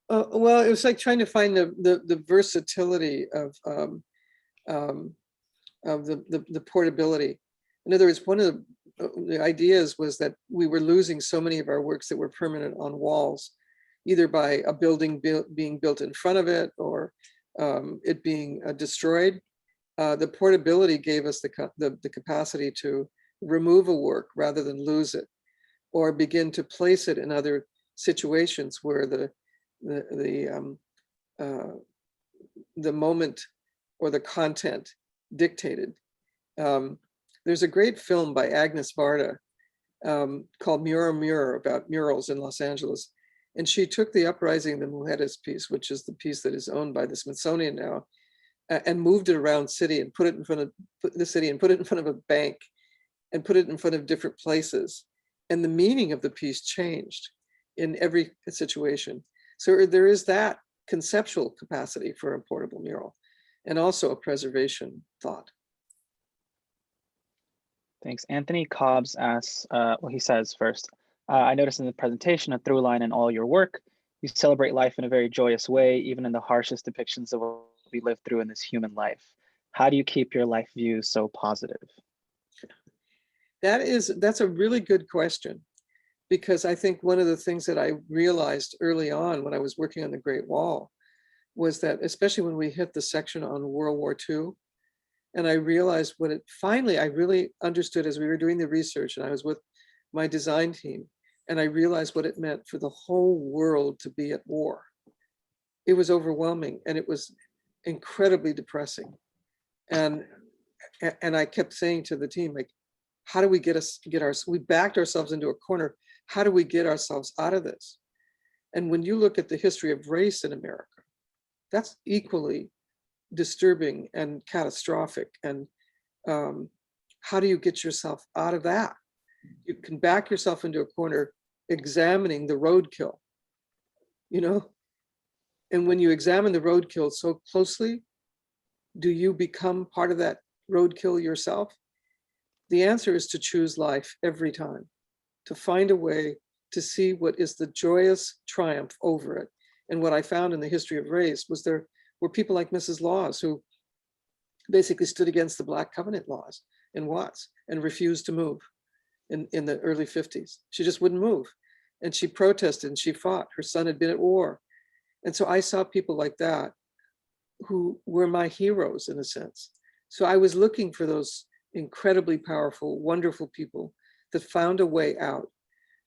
Well, it was like trying to find the versatility of the portability. In other words, one of the ideas was that we were losing so many of our works that were permanent on walls, either by a building being built in front of it, or it being destroyed. The portability gave us the capacity to remove a work rather than lose it, or begin to place it in other situations where the moment or the content dictated. There's a great film by Agnes Varda called Mural, about murals in Los Angeles. And she took the Uprising, the Mujeres piece, which is the piece that is owned by the Smithsonian now, and moved it around city and put it in front of a bank, and put it in front of different places. And the meaning of the piece changed in every situation. So there is that conceptual capacity for a portable mural, and also a preservation thought. Thanks. Anthony Cobbs asks, well, he says first, I noticed in the presentation a through line in all your work. You celebrate life in a very joyous way, even in the harshest depictions of what we live through in this human life. How do you keep your life view so positive? That's a really good question, because I think one of the things that I realized early on when I was working on the Great Wall was that, especially when we hit the section on World War II, and I realized what it finally, I really understood as we were doing the research, and I was with my design team, and I realized what it meant for the whole world to be at war. It was overwhelming, and it was incredibly depressing. And I kept saying to the team, like, how do we we backed ourselves into a corner. How do we get ourselves out of this? And when you look at the history of race in America, that's equally disturbing and catastrophic. And how do you get yourself out of that? You can back yourself into a corner examining the roadkill, you know? And when you examine the roadkill so closely, do you become part of that roadkill yourself? the answer is to choose life every time, to find a way to see what is the joyous triumph over it. And what I found in the history of race was there were people like Mrs. Laws who basically stood against the Black Covenant laws in Watts and refused to move in the early 50s. She just wouldn't move. And she protested and she fought. Her son had been at war. And so I saw people like that who were my heroes in a sense. So I was looking for those incredibly powerful, wonderful people that found a way out.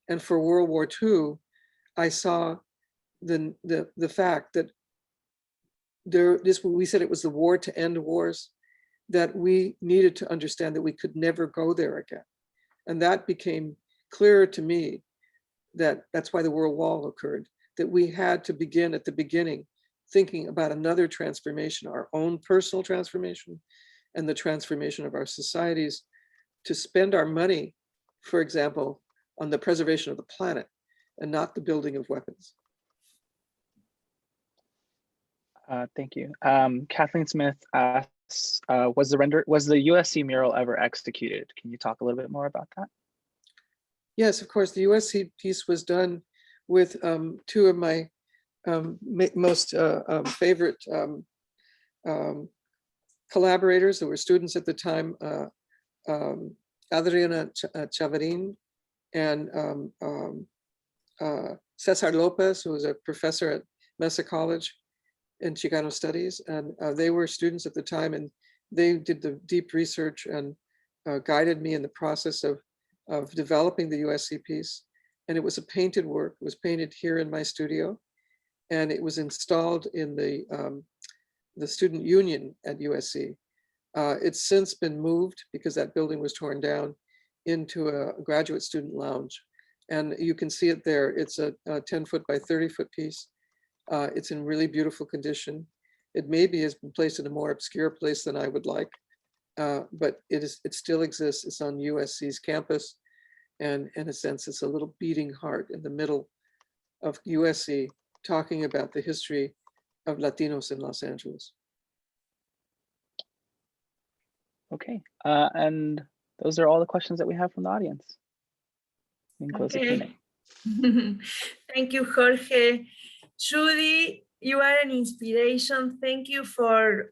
And for World War II, I saw the fact that we said it was the war to end wars, that we needed to understand that we could never go there again. And that became clearer to me, that's why the World Wall occurred, that we had to begin at the beginning thinking about another transformation, our own personal transformation and the transformation of our societies, to spend our money, for example, on the preservation of the planet and not the building of weapons. Thank you. Kathleen Smith asks, was the USC mural ever executed? Can you talk a little bit more about that? Yes, of course. The USC piece was done with two of my most favorite collaborators that were students at the time, Adriana Chavarin and Cesar Lopez, who was a professor at Mesa College in Chicano Studies. And they were students at the time, and they did the deep research and guided me in the process of developing the USC piece. And it was a painted work. It was painted here in my studio, and it was installed in the student union at USC. It's since been moved, because that building was torn down, into a graduate student lounge. And you can see it there. It's a 10-foot by 30-foot piece. It's in really beautiful condition. It maybe has been placed in a more obscure place than I would like, but it still exists. It's on USC's campus. And in a sense, it's a little beating heart in the middle of USC, talking about the history of Latinos in Los Angeles. Okay, and those are all the questions that we have from the audience. We can close the Q&A. Thank you, Jorge. Judy, you are an inspiration. Thank you for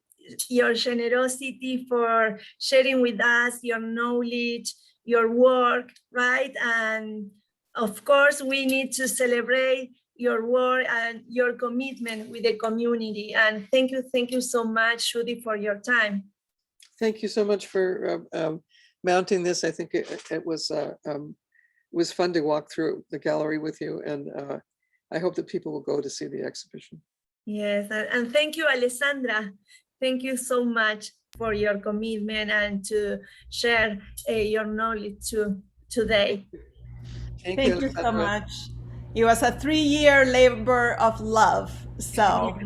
your generosity, for sharing with us your knowledge, your work, right? And of course, we need to celebrate your work and your commitment with the community. And thank you so much, Judy, for your time. Thank you so much for mounting this. I think it was fun to walk through the gallery with you, and I hope that people will go to see the exhibition. Yes, and thank you, Alessandra. Thank you so much for your commitment and to share your knowledge today. Thank you so much. It was a 3-year labor of love, so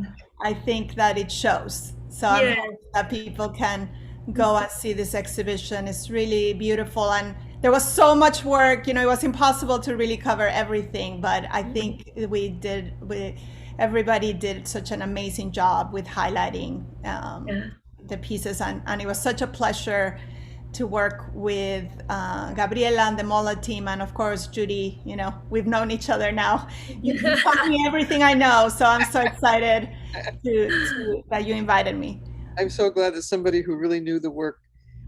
I think that it shows. So I hope that people can go and see this exhibition. It's really beautiful, and there was so much work. You know, it was impossible to really cover everything, but I think everybody did such an amazing job with highlighting the pieces, and it was such a pleasure to work with Gabriela and the MOLAA team, and of course Judy. You know, we've known each other now. You taught me everything I know, so I'm so excited that you invited me. I'm so glad that somebody who really knew the work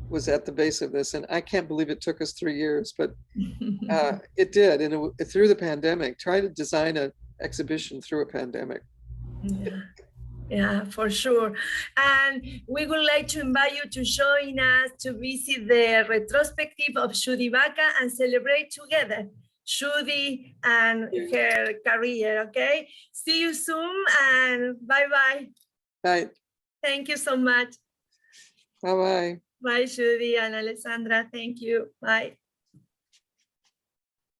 was at the base of this, and I can't believe it took us 3 years, but it did, and through the pandemic, try to design an exhibition through a pandemic. Yeah, for sure. And we would like to invite you to join us to visit the retrospective of Judy Baca and celebrate together Judy and her career, okay? See you soon, and bye-bye. Bye. Thank you so much. Bye-bye. Bye, Judy and Alessandra. Thank you. Bye.